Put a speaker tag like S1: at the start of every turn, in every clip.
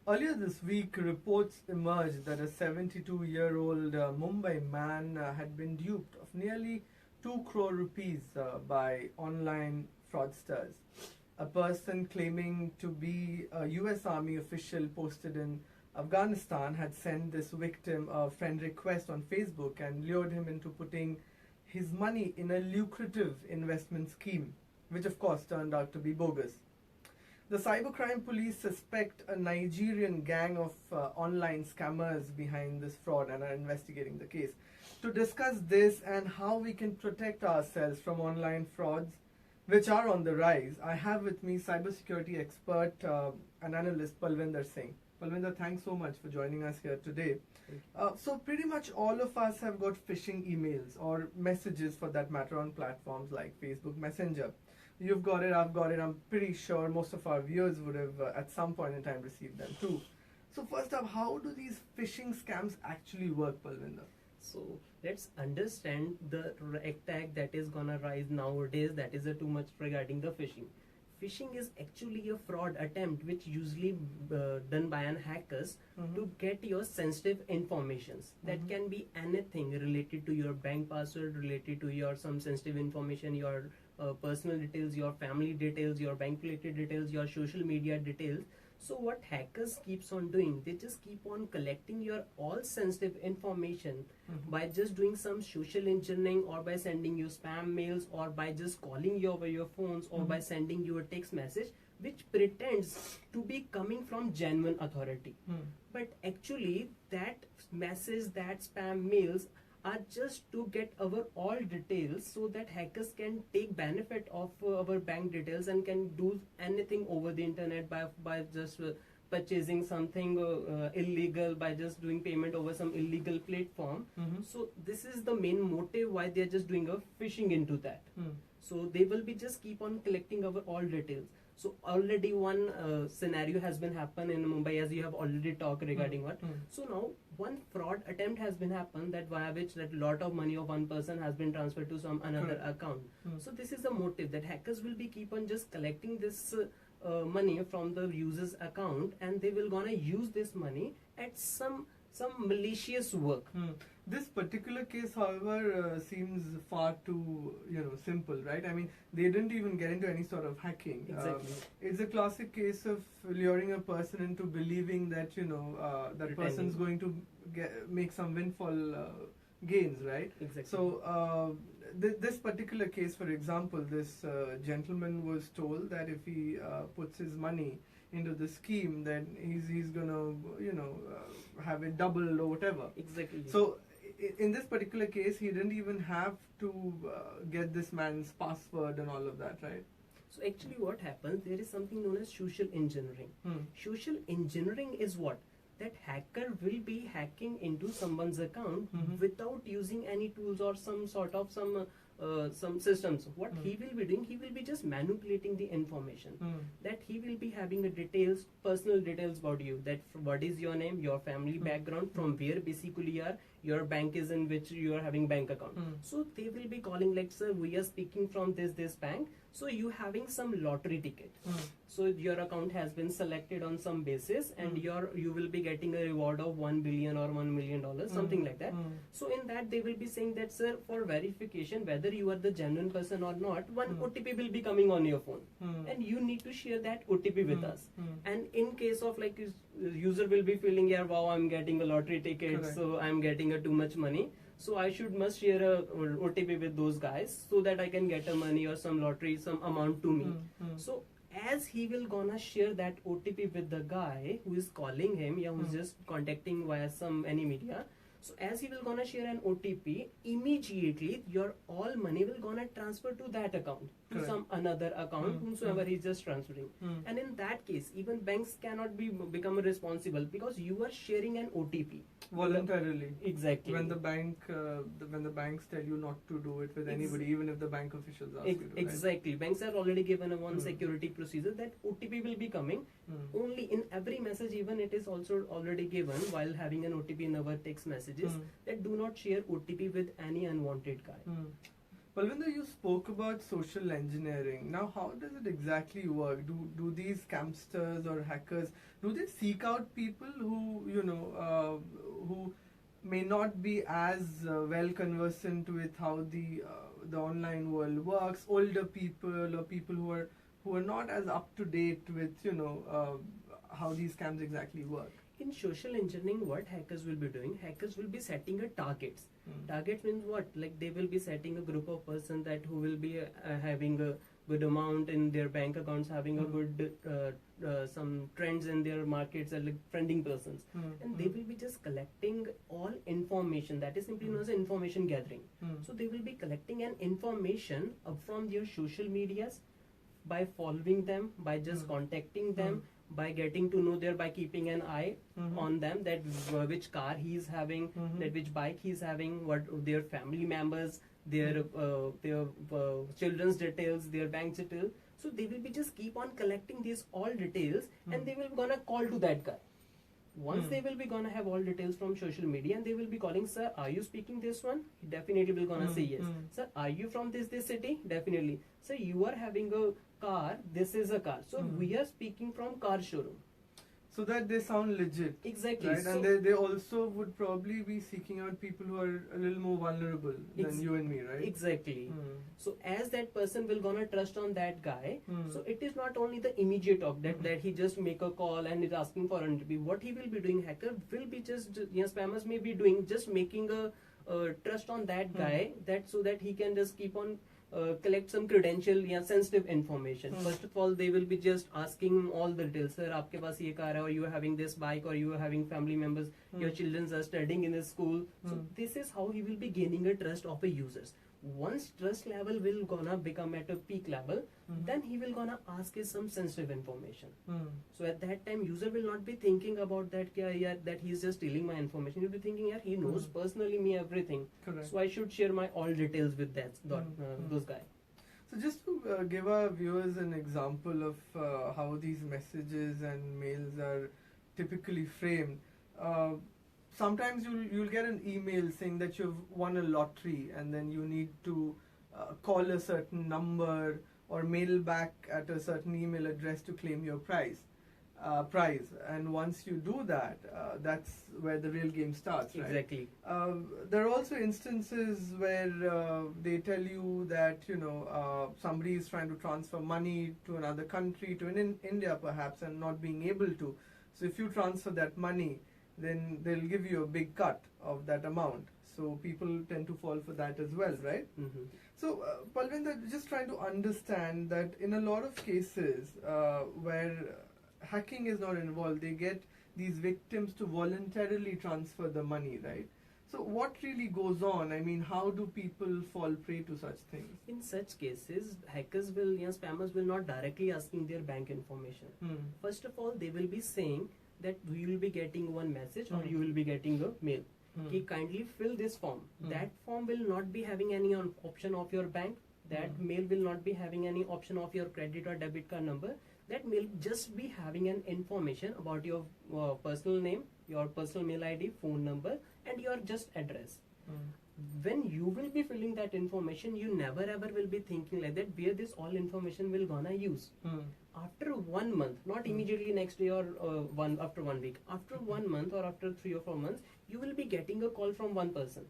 S1: Earlier this week, reports emerged that a 72-year-old Mumbai man had been duped of nearly 2 crore rupees by online fraudsters. A person claiming to be a US Army official posted in Afghanistan had sent this victim a friend request on Facebook and lured him into putting his money in a lucrative investment scheme, which of course turned out to be bogus. The cybercrime police suspect a Nigerian gang of online scammers behind this fraud and are investigating the case. To discuss this and how we can protect ourselves from online frauds, which are on the rise, I have with me cybersecurity expert and analyst Palvinder Singh. Palvinder, thanks so much for joining us here today. So pretty much all of us have got phishing emails or messages for that matter on platforms like Facebook Messenger. You've got it, I've got it. I'm pretty sure most of our viewers would have at some point in time received them too. So first up, how do these phishing scams actually work, Palvinder?
S2: So let's understand the attack that is gonna rise nowadays. That is too much regarding the phishing. Phishing is actually a fraud attempt which usually done by an hackers to get your sensitive informations. That can be anything related to your bank password, related to your some sensitive information, your personal details, your family details, your bank related details, your social media details. So what hackers keeps on doing, they just keep on collecting your all sensitive information by just doing some social engineering, or by sending you spam mails, or by just calling you over your phones, or by sending you a text message which pretends to be coming from genuine authority. But actually that message, that spam mails are just to get our all details so that hackers can take benefit of our bank details and can do anything over the internet by just purchasing something illegal, by just doing payment over some illegal platform. So this is the main motive why they are just doing a phishing into that. So they will be just keep on collecting our all details. So already one scenario has been happened in Mumbai, as you have already talked regarding what. So now one fraud attempt has been happened, that via which that lot of money of one person has been transferred to some another account. So this is the motive, that hackers will be keep on just collecting this money from the user's account, and they will gonna use this money at some malicious work.
S1: This particular case, however, seems far too simple, right? I mean, they didn't even get into any sort of hacking.
S2: Exactly.
S1: It's a classic case of luring a person into believing that that person's going to make some windfall gains, right?
S2: Exactly.
S1: So this particular case, for example, this gentleman was told that if he puts his money into the scheme, then he's gonna have it doubled or whatever.
S2: Exactly.
S1: So in this particular case, he didn't even have to get this man's password and all of that, right?
S2: So actually what happens, there is something known as social engineering. Social engineering is what? That hacker will be hacking into someone's account without using any tools or some sort of some systems. What he will be doing, he will be just manipulating the information. That he will be having a details, personal details about you, that what is your name, your family background, from where basically you are, your bank is in which you are having bank account. So they will be calling like, sir, we are speaking from this bank, so you having some lottery ticket. So your account has been selected on some basis, and you will be getting a reward of $1 billion or $1 million, something like that. So in that they will be saying that, sir, for verification whether you are the genuine person or not, one OTP will be coming on your phone, and you need to share that OTP with us. And in case of like user will be feeling, yeah, wow, I'm getting a lottery ticket. Correct. So I'm getting too much money, so I must share a OTP with those guys so that I can get a money or some lottery, some amount to me. So as he will gonna share that OTP with the guy who is calling him, who's just contacting via any media. So as he will gonna share an OTP, immediately your all money will gonna transfer to that account, to Correct. Some another account, whomsoever he's just transferring. And in that case, even banks cannot become responsible, because you are sharing an OTP
S1: voluntarily.
S2: Exactly.
S1: When the banks tell you not to do it with anybody, even if the bank officials ask you to.
S2: Exactly. Right? Banks are already given one security procedure that OTP will be coming. Only in every message, even it is also already given while having an OTP in our text messages, that do not share OTP with any unwanted guy.
S1: Palvinder, you spoke about social engineering. Now, how does it exactly work? Do these scamsters or hackers, do they seek out people who, who may not be as well conversant with how the online world works, older people or people who are not as up to date with, how these scams exactly work?
S2: In social engineering, what hackers will be doing, hackers will be setting a targets.
S1: Hmm.
S2: Targets means what? Like they will be setting a group of persons that who will be having a good amount in their bank accounts, having a good some trends in their markets, and like friending persons, and they will be just collecting all information. That is simply known as information gathering. So they will be collecting an information from their social medias by following them, by just contacting them, by getting to know by keeping an eye on them, that which car he is having, that which bike he is having, what their family members, their children's details, their bank details. So they will be just keep on collecting these all details, and they will gonna call to that guy. Once they will be gonna have all details from social media, and they will be calling, sir, are you speaking this one? He definitely will gonna say yes. Sir, are you from this city? Definitely. Sir, you are having a car, this is a car. So we are speaking from car showroom.
S1: So that they sound legit.
S2: Exactly.
S1: Right?
S2: So
S1: And they also would probably be seeking out people who are a little more vulnerable than you and me, right?
S2: Exactly. So as that person will gonna trust on that guy, so it is not only the immediate of that he just make a call and is asking for an interview. What he will be doing, hacker will be just, spammers may be doing, just making a trust on that guy, that so that he can just keep on collect some credential, sensitive information. First of all, they will be just asking all the details. Sir, आपके पास ये car है, or you are having this bike, or you are having family members, your children are studying in this school. So this is how he will be gaining a trust of a users. Once trust level will gonna become at a peak level, then he will gonna ask is some sensitive information. So at that time, user will not be thinking about that that he is just stealing my information. He'll be thinking, he knows personally me everything.
S1: Correct.
S2: So I should share my all details with those guys.
S1: So just to give our viewers an example of how these messages and mails are typically framed, sometimes you'll get an email saying that you've won a lottery, and then you need to call a certain number or mail back at a certain email address to claim your prize. And once you do that, that's where the real game starts, right?
S2: Exactly.
S1: There are also instances where they tell you that somebody is trying to transfer money to another country, to India perhaps, and not being able to. So if you transfer that money, then they'll give you a big cut of that amount. So people tend to fall for that as well, right? So, Palvinder, just trying to understand that in a lot of cases where hacking is not involved, they get these victims to voluntarily transfer the money, right? So what really goes on? I mean, how do people fall prey to such things?
S2: In such cases, hackers will, spammers will not directly asking their bank information. First of all, they will be saying that you will be getting one message or you will be getting a mail. Kindly fill this form. That form will not be having any option of your bank. That mail will not be having any option of your credit or debit card number. That mail just be having an information about your personal name, your personal mail ID, phone number, and your just address. When you will be filling that information, you never ever will be thinking like that where this all information will gonna use. After 1 month, not immediately next day or after 1 week, after 1 month or after 3 or 4 months, you will be getting a call from one person.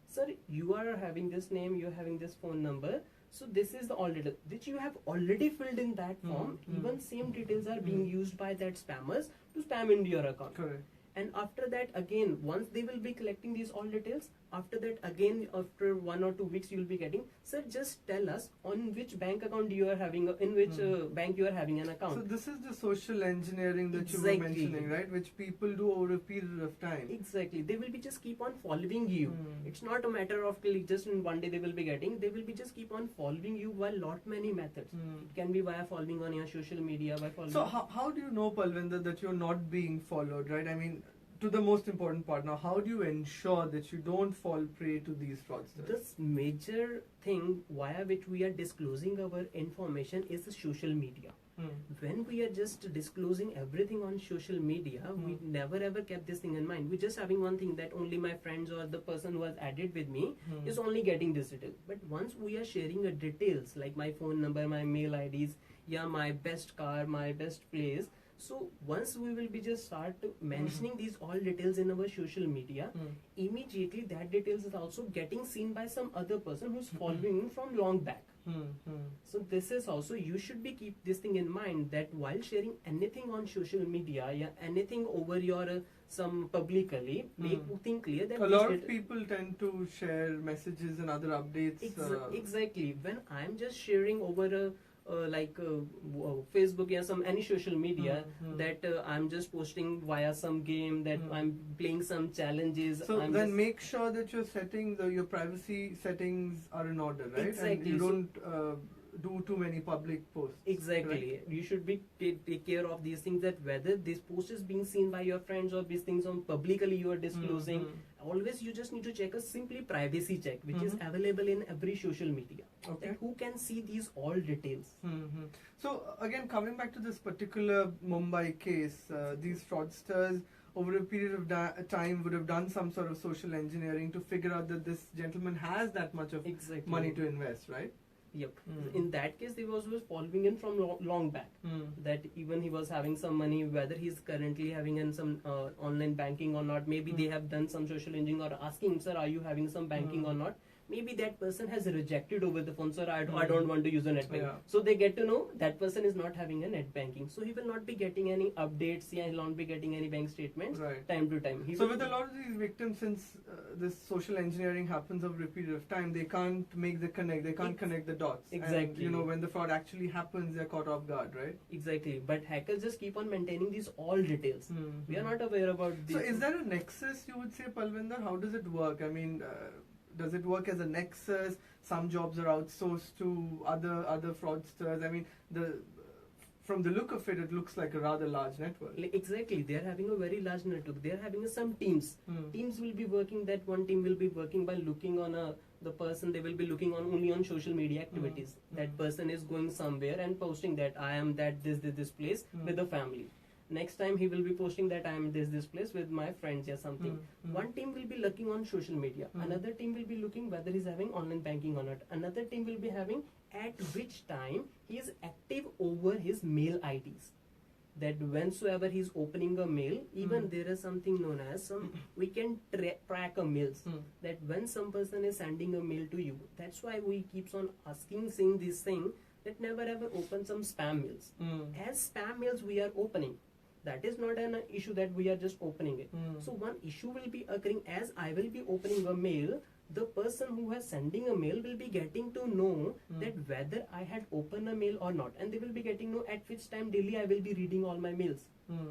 S2: Sir, you are having this name, you are having this phone number. So this is the all details which you have already filled in that form. Even same details are being used by that spammers to spam into your account.
S1: Correct.
S2: And after that, again, once they will be collecting these all details, after that, again, after 1 or 2 weeks, you will be getting, sir, just tell us on which bank account you are having, in which bank you are having an account.
S1: So this is the social engineering that you were mentioning, right? Which people do over a period of time.
S2: Exactly. They will be just keep on following you. It's not a matter of just in one day they will be getting. They will be just keep on following you by lot many methods. It can be via following on your social media, by following.
S1: So how do you know, Palvinder, that you're not being followed, right? I mean, to the most important part now, how do you ensure that you don't fall prey to these fraudsters?
S2: This major thing via which we are disclosing our information is the social media. When we are just disclosing everything on social media, we never ever kept this thing in mind. We're just having one thing, that only my friends or the person who has added with me is only getting this detail. But once we are sharing the details, like my phone number, my mail IDs, yeah, my best car, my best place. So once we will be just start mentioning these all details in our social media, immediately that details is also getting seen by some other person who's following you from long back. So this is also, you should be keep this thing in mind, that while sharing anything on social media, yeah, anything over your some publicly, make thing clear that
S1: a lot of people tend to share messages and other updates.
S2: Exactly. When I'm just sharing over a Facebook, yeah, some any social media, that I'm just posting via some game, that I'm playing some challenges.
S1: So then make sure that you're setting your privacy settings are in order, right?
S2: Exactly.
S1: And you don't do too many public posts.
S2: Exactly.
S1: Correct?
S2: You should be take care of these things, that whether this post is being seen by your friends or these things on publicly you are disclosing. Always you just need to check a simply privacy check, which is available in every social media.
S1: Okay.
S2: That who can see these all details.
S1: So again, coming back to this particular Mumbai case, these fraudsters over a period of time would have done some sort of social engineering to figure out that this gentleman has that much of money to invest, right?
S2: Yep. In that case, he was following in from long back. That even he was having some money, whether he's currently having in some online banking or not. Maybe they have done some social engineering or asking, sir, are you having some banking or not? Maybe that person has rejected over the phone, sir, I don't want to use a net banking.
S1: Yeah.
S2: So they get to know that person is not having a net banking. So he will not be getting any updates, he will not be getting any bank statements time to time.
S1: So with a lot of these victims, since this social engineering happens over a period of time, they can't make the connect, they can't connect the dots.
S2: Exactly.
S1: And, when the fraud actually happens, they're caught off guard, right?
S2: Exactly. But hackers just keep on maintaining these all details. We are not aware about these.
S1: So is there a nexus, you would say, Palvinder? How does it work? I mean, does it work as a nexus? Some jobs are outsourced to other fraudsters. I mean, from the look of it, it looks like a rather large network.
S2: Exactly. They are having a very large network. They are having some teams. Teams will be working, that one team will be working by looking on the person, they will be looking on only on social media activities. That person is going somewhere and posting that I am that this place with the family. Next time he will be posting that I am this place with my friends or something. One team will be looking on social media. Another team will be looking whether he's having online banking or not. Another team will be having at which time he is active over his mail IDs. That whensoever he's opening a mail, even there is something known as we can track a mails. That when some person is sending a mail to you, that's why we keeps on saying this thing, that never ever open some spam mails. As spam mails we are opening, that is not an issue that we are just opening it. So one issue will be occurring as I will be opening a mail. The person who is sending a mail will be getting to know that whether I had opened a mail or not, and they will be getting to know at which time daily I will be reading all my mails.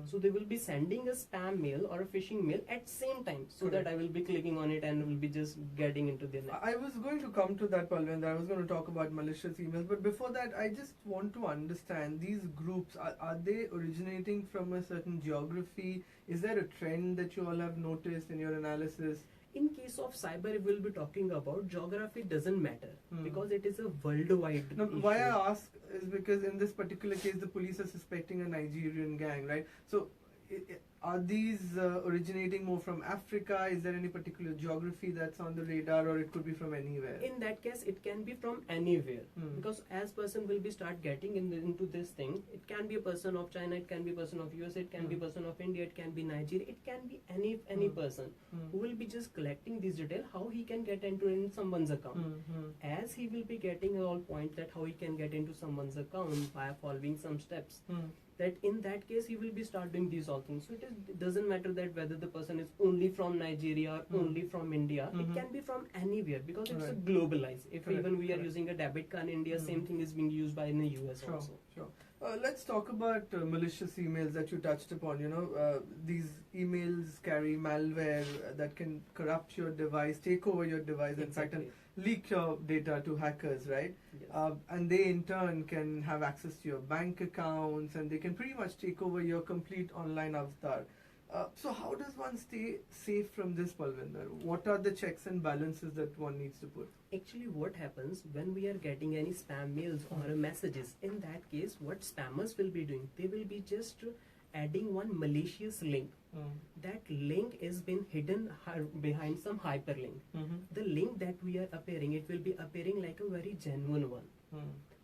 S2: So they will be sending a spam mail or a phishing mail at same time, so that I will be clicking on it and will be just getting into the net.
S1: I was going to come to that, Palvinder. I was going to talk about malicious emails, but before that, I just want to understand these groups. Are they originating from a certain geography? Is there a trend that you all have noticed in your analysis?
S2: In case of cyber, if we'll be talking about, geography doesn't matter because it is a worldwide
S1: Now,
S2: issue.
S1: why I ask is because in this particular case, the police are suspecting a Nigerian gang, right? So, are these originating more from Africa? Is there any particular geography that's on the radar, or it could be from anywhere?
S2: In that case, it can be from anywhere, because as person will be start getting into this thing, it can be a person of China, it can be a person of US, it can be a person of India, it can be Nigeria, it can be any person who will be just collecting this detail, how he can get into in someone's account. As he will be getting all points that how he can get into someone's account by following some steps. That in that case he will be start doing these all things. So it doesn't matter that whether the person is only from Nigeria or only from India. It can be from anywhere because it's a globalized. If even we are using a debit card in India, same thing is being used by in the US also.
S1: Sure. Let's talk about malicious emails that you touched upon. These emails carry malware that can corrupt your device, take over your device, in fact, and leak your data to hackers, right?
S2: Yes.
S1: And they in turn can have access to your bank accounts, and they can pretty much take over your complete online avatar. So how does one stay safe from this, Palvinder? What are the checks and balances that one needs to put?
S2: Actually, what happens when we are getting any spam mails or messages? In that case, what spammers will be doing? They will be just adding one malicious link. That link is been hidden behind some hyperlink. The link that we are appearing, it will be appearing like a very genuine one.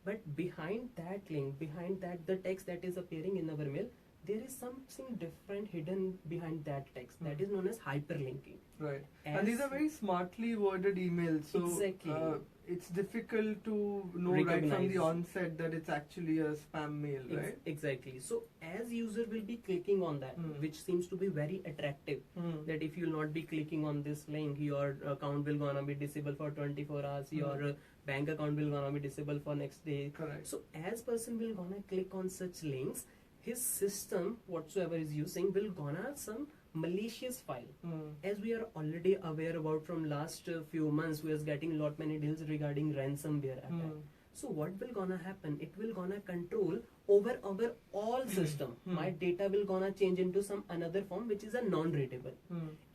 S2: But behind that link, behind that the text that is appearing in our mail, there is something different hidden behind that text. That is known as hyperlinking.
S1: Right. And these are very smartly worded emails. So
S2: exactly.
S1: It's difficult to know right from the onset that it's actually a spam mail, right?
S2: Exactly. So as user will be clicking on that, which seems to be very attractive, that if you will not be clicking on this link, your account will gonna be disabled for 24 hours, your bank account will gonna be disabled for next day.
S1: Correct.
S2: So as person will gonna click on such links, his system whatsoever is using will gonna some malicious file. As we are already aware about from last few months, we are getting lot many deals regarding ransomware attack. So what will gonna happen? It will gonna control over our all system. My data will gonna change into some another form which is a non-readable.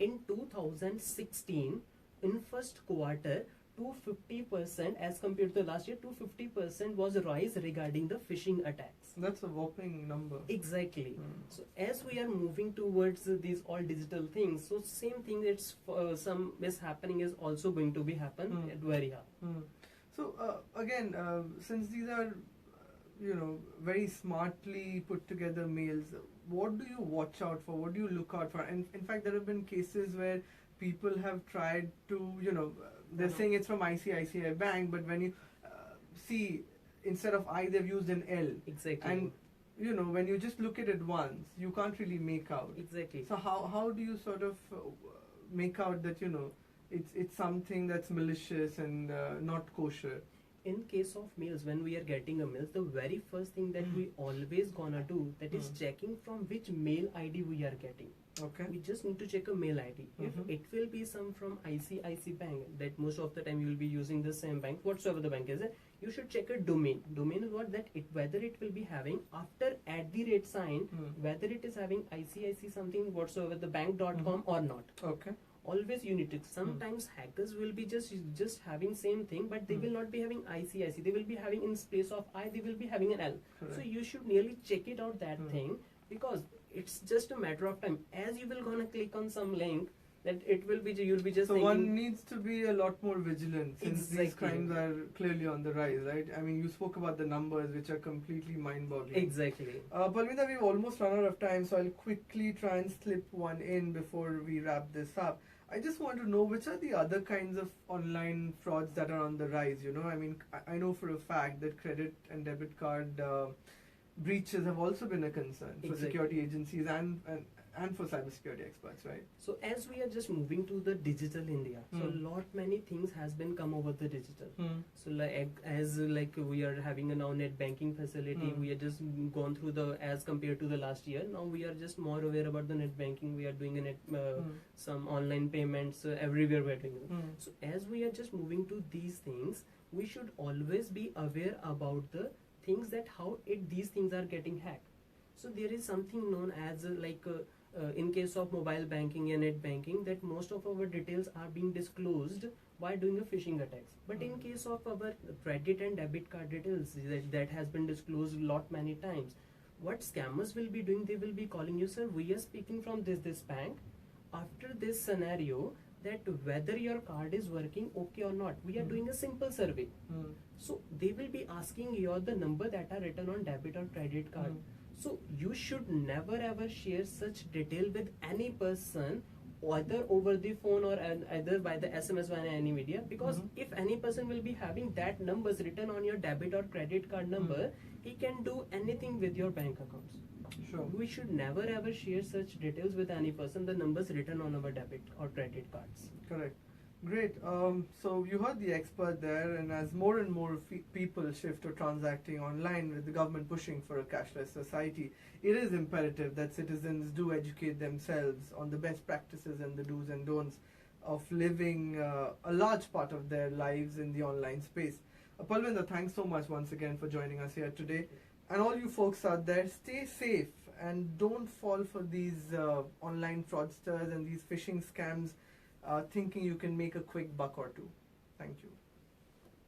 S2: In 2016, in first quarter, 250% as compared to last year, 250% was a rise regarding the phishing attacks.
S1: That's a whopping number.
S2: Exactly. So as we are moving towards these all digital things, so same thing, it's some mishappening is also going to be happen at very high.
S1: So again, since these are very smartly put together mails, what do you watch out for? What do you look out for? And in fact, there have been cases where people have tried to, they're saying it's from ICICI Bank, but when you see, instead of I, they've used an L.
S2: Exactly.
S1: And, when you just look at it once, you can't really make out.
S2: Exactly.
S1: So how do you sort of make out that, it's something that's malicious and not kosher?
S2: In case of mails, when we are getting a mail, the very first thing that we always gonna do, that is checking from which mail ID we are getting.
S1: Okay.
S2: We just need to check a mail ID. If it will be some from ICICI Bank, that most of the time you will be using the same bank, whatsoever the bank is, you should check a domain. Domain is what, that whether it will be having after @ sign, whether it is having ICICI something whatsoever the bank.com or not.
S1: Okay.
S2: Always you need to. Sometimes hackers will be just having same thing, but they will not be having ICICI. They will be having in place of I, they will be having an L. Correct. So you should nearly check it out that thing, because it's just a matter of time. As you will gonna click on some link, that it will be, you'll be just
S1: so
S2: thinking,
S1: one needs to be a lot more vigilant, since these crimes are clearly on the rise, right? I mean, you spoke about the numbers, which are completely mind-boggling.
S2: Exactly.
S1: Palvinder, we've almost run out of time, so I'll quickly try and slip one in before we wrap this up. I just want to know, which are the other kinds of online frauds that are on the rise? I mean, I know for a fact that credit and debit card breaches have also been a concern for security agencies and for cybersecurity experts, right?
S2: So as we are just moving to the digital India, so a lot many things has been come over the digital. So like we are having a now net banking facility, we are just gone through as compared to the last year. Now we are just more aware about the net banking. We are doing a net some online payments everywhere we are doing. So as we are just moving to these things, we should always be aware about the things that how these things are getting hacked. So there is something known as in case of mobile banking and net banking, that most of our details are being disclosed by doing a phishing attacks. But in case of our credit and debit card details, that has been disclosed lot many times. What scammers will be doing, they will be calling you, sir, we are speaking from this bank. After this scenario, that whether your card is working okay or not, we are doing a simple survey. So they will be asking you the number that are written on debit or credit card. So you should never ever share such detail with any person, either over the phone or either by the SMS or any media, because if any person will be having that numbers written on your debit or credit card number, he can do anything with your bank accounts.
S1: Sure.
S2: We should never ever share such details with any person, the numbers written on our debit or credit cards.
S1: Correct. Great. So you heard the expert there, and as more and more people shift to transacting online, with the government pushing for a cashless society, it is imperative that citizens do educate themselves on the best practices and the do's and don'ts of living a large part of their lives in the online space. Palvinder, thanks so much once again for joining us here today. And all you folks out there, stay safe and don't fall for these online fraudsters and these phishing scams thinking you can make a quick buck or two. Thank you.